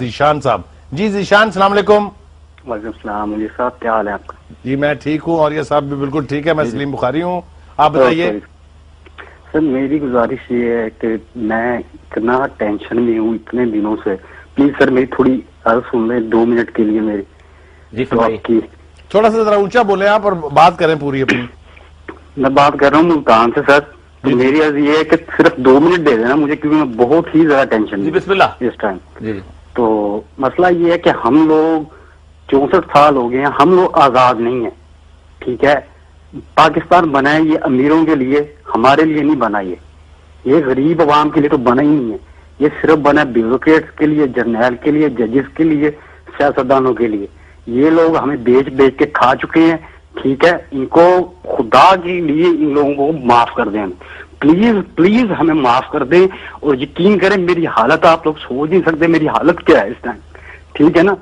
ذیشان صاحب. جی ذیشان السلام علیکم. وعلیکم السلام. مجھے صاحب کیا حال ہے آپ کا؟ جی میں ٹھیک ہوں اور یہ صاحب بھی بالکل ٹھیک ہے. میں سلیم بخاری ہوں. آپ بتائیے. سر میری گزارش یہ ہے کہ میں اتنا ٹینشن میں ہوں اتنے دنوں سے. پلیز سر میری تھوڑی عرض سن لیں 2 منٹ کے لیے میری. جی فرمائیے. تھوڑا سا ذرا اونچا بولیں آپ اور بات کریں پوری اپنی. میں بات کر رہا ہوں ملتان سے سر. تو میری عرض یہ ہے کہ صرف 2 منٹ دے دینا مجھے کیونکہ میں بہت ہی زیادہ ٹینشن میں. جی بسم اللہ. اس ٹائم جی تو مسئلہ یہ ہے کہ ہم لوگ 64 سال ہو گئے ہیں. ہم لوگ آزاد نہیں ہیں. ٹھیک ہے. پاکستان بنا ہے یہ امیروں کے لیے, ہمارے لیے نہیں بنا. یہ غریب عوام کے لیے تو بنا ہی نہیں ہے. یہ صرف بنا ہے بیوروکریٹس کے لیے, جرنیل کے لیے, ججز کے لیے, سیاستدانوں کے لیے. یہ لوگ ہمیں بیچ بیچ کے کھا چکے ہیں. ٹھیک ہے. ان کو خدا کے لیے ان لوگوں کو معاف کر دیں. پلیز پلیز ہمیں معاف کر دیں. اور یقین کریں میری حالت آپ لوگ سوچ نہیں سکتے میری حالت کیا ہے اس ٹائم. ٹھیک ہے نا.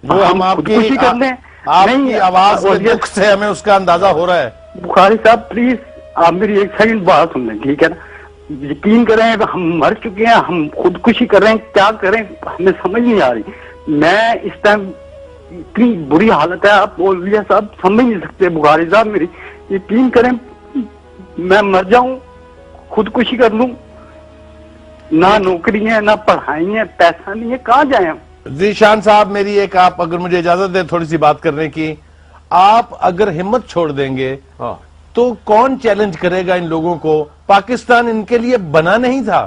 وہ ہم آپ کی کر لیں. آپ کی آواز کے دکھ سے ہمیں اس کا اندازہ ہو رہا ہے. بخاری صاحب پلیز آپ میری 1 سیکنڈ بات سن لیں. ٹھیک ہے نا. یقین کریں ہم مر چکے ہیں. ہم خودکشی کر رہے ہیں. کیا کریں ہمیں سمجھ نہیں آ رہی. میں اس ٹائم اتنی بری حالت ہے. آپ مولوی صاحب سمجھ نہیں سکتے. بخاری صاحب میری یقین کریں میں مر جاؤں خودکشی کر لوں. نہ نوکری ہے نہ پڑھائی ہے پیسہ نہیں ہے. کہاں جائیں ہم؟ ذیشان صاحب میری ایک آپ اگر مجھے اجازت دیں تھوڑی سی بات کرنے کی. آپ اگر ہمت چھوڑ دیں گے تو کون چیلنج کرے گا ان لوگوں کو؟ پاکستان ان کے لیے بنا نہیں تھا.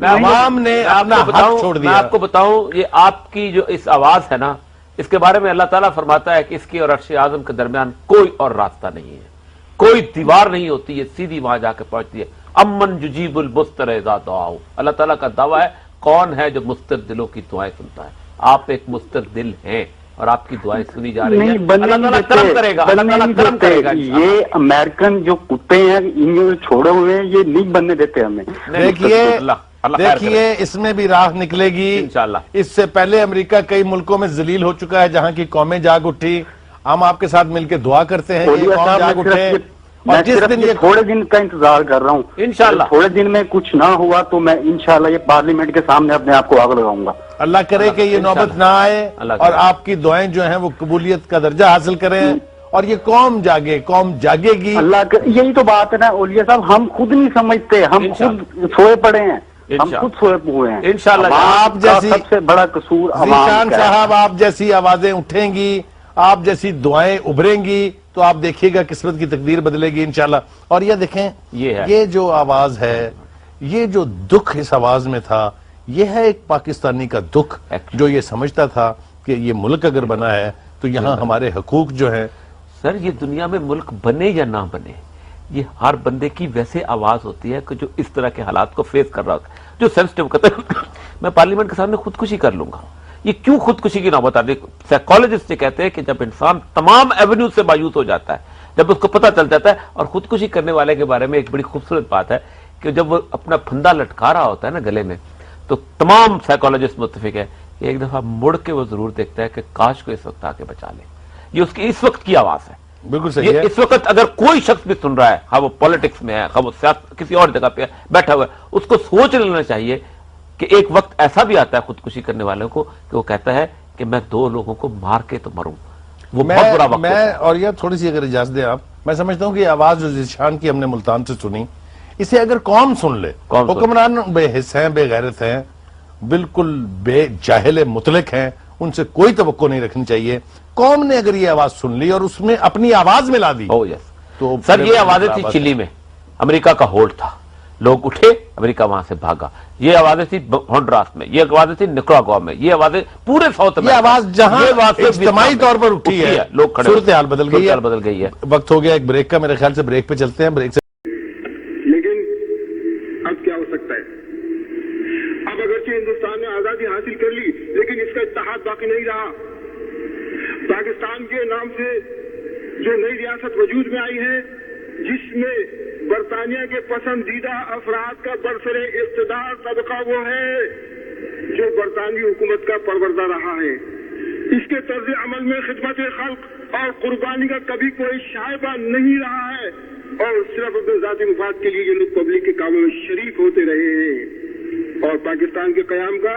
عوام نے اپنا حق چھوڑ دیا. میں آپ کو بتاؤں یہ آپ کی جو اس آواز ہے نا اس کے بارے میں اللہ تعالیٰ فرماتا ہے کہ اس کی اور عرش اعظم کے درمیان کوئی اور راستہ نہیں ہے. کوئی دیوار نہیں ہوتی. یہ سیدھی وہاں جا کے پہنچتی ہے. امن یجیب المضطر اذا دعاہ. اللہ تعالیٰ کا دعویٰ ہے کون ہے جو مضطر دلوں کی دعائیں سنتا ہے. آپ ایک مضطر دل ہیں اور آپ کی دعائیں سنی جا رہی ہیں. اللہ تعالیٰ کرم کرے گا. اللہ تعالیٰ کرم کرے گا. یہ امریکن جو کتے ہیں ان چھوڑے ہوئے ہیں یہ نہیں بننے دیتے ہمیں. دیکھیے اس میں بھی راہ نکلے گی انشاءاللہ. اس سے پہلے امریکہ کئی ملکوں میں ذلیل ہو چکا ہے جہاں کی قومیں جاگ اٹھی. ہم آپ کے ساتھ مل کے دعا کرتے ہیں کہ قوم جاگ اٹھے. میں جس دن یہ تھوڑے دن کا انتظار کر رہا ہوں. انشاءاللہ تھوڑے دن میں کچھ نہ ہوا تو میں انشاءاللہ یہ پارلیمنٹ کے سامنے اپنے آپ کو آگ لگاؤں گا. اللہ کرے کہ یہ نوبت نہ آئے اور آپ کی دعائیں جو ہیں وہ قبولیت کا درجہ حاصل کریں اور یہ قوم جاگے. قوم جاگے گی. اللہ یہی تو بات ہے نا اولیاء صاحب. ہم خود نہیں سمجھتے. ہم خود سوئے پڑے ہیں. ہم خود سوئے ہوئے ہیں. انشاءاللہ آپ جیسی سب سے بڑا قصور ذیشان صاحب آپ جیسی آوازیں اٹھیں گی آپ جیسی دعائیں ابھریں گی تو آپ دیکھیے گا قسمت کی تقدیر بدلے گی انشاءاللہ. اور یہ دیکھیں یہ جو آواز ہے یہ جو دکھ اس آواز میں تھا یہ ہے ایک پاکستانی کا دکھ جو یہ سمجھتا تھا کہ یہ ملک اگر بنا ہے تو یہاں ہمارے حقوق جو ہیں. سر یہ دنیا میں ملک بنے یا نہ بنے یہ ہر بندے کی ویسے آواز ہوتی ہے کہ جو اس طرح کے حالات کو فیس کر رہا ہوتا ہے. جو سینسٹیو کہتا ہے میں پارلیمنٹ کے سامنے خودکشی کر لوں گا. یہ کیوں خودکشی کی نوبت آتی ہے؟ سائیکالوجسٹ یہ کہتے ہیں کہ جب انسان تمام ایونیو سے مایوس ہو جاتا ہے جب اس کو پتہ چل جاتا ہے. اور خودکشی کرنے والے کے بارے میں ایک بڑی خوبصورت بات ہے کہ جب وہ اپنا پھندا لٹکا رہا ہوتا ہے نا گلے میں تو تمام سائیکالوجسٹ متفق ہے کہ ایک دفعہ مڑ کے وہ ضرور دیکھتا ہے کہ کاش کو اس وقت آ کے بچا لے. یہ اس کی اس وقت کی آواز ہے. بالکل صحیح ہے. اس وقت اگر کوئی شخص بھی سن رہا ہے ہاں وہ پالیٹکس میں ہے ہاں وہ کسی اور جگہ پہ بیٹھا ہوا ہے اس کو سوچ لینا چاہیے کہ ایک وقت ایسا بھی آتا ہے خودکشی کرنے والوں کو کہ وہ کہتا ہے کہ میں 2 لوگوں کو مار کے تو مروں. وہ بہت برا وقت ہے. اور یہ تھوڑی سی اگر اجازت دیں آپ میں سمجھتا ہوں کہ آواز جو ذیشان کی ہم نے ملتان سے سنی اسے اگر قوم سن لے. حکمران بے حس ہیں بے غیرت ہیں بالکل بے جاہل مطلق ہیں ان سے کوئی توقع نہیں رکھنی چاہیے. قوم نے اگر یہ آواز سن لی اور اس میں اپنی آواز ملا دی تو سر یہ آوازیں تھی چلی میں امریکہ کا ہولڈ تھا لوگ اٹھے امریکہ وہاں سے بھاگا. یہ آوازیں تھی ہونڈراس میں یہ آوازیں تھی نکراگوا میں یہ آوازیں پورے ساؤتھ میں. یہ آواز جہاں اجتماعی طور پر اٹھی ہے لوگ کھڑے صورتحال بدل گئی ہے. وقت ہو گیا ایک بریک کا. میرے خیال سے بریک پہ چلتے ہیں. بریک سے لیکن اب کیا ہو سکتا ہے؟ اب اگرچہ ہندوستان نے آزادی حاصل کر لی لیکن اس کا اتحاد باقی نہیں رہا. پاکستان کے نام سے جو نئی ریاست وجود میں آئی ہے جس میں برطانیہ کے پسندیدہ افراد کا برسر اقتدار طبقہ وہ ہے جو برطانوی حکومت کا پروردہ رہا ہے. اس کے طرز عمل میں خدمت خلق اور قربانی کا کبھی کوئی شائبہ نہیں رہا ہے اور صرف اپنے ذاتی مفاد کے لیے یہ لوگ پبلک کے کاموں میں شریک ہوتے رہے ہیں. اور پاکستان کے قیام کا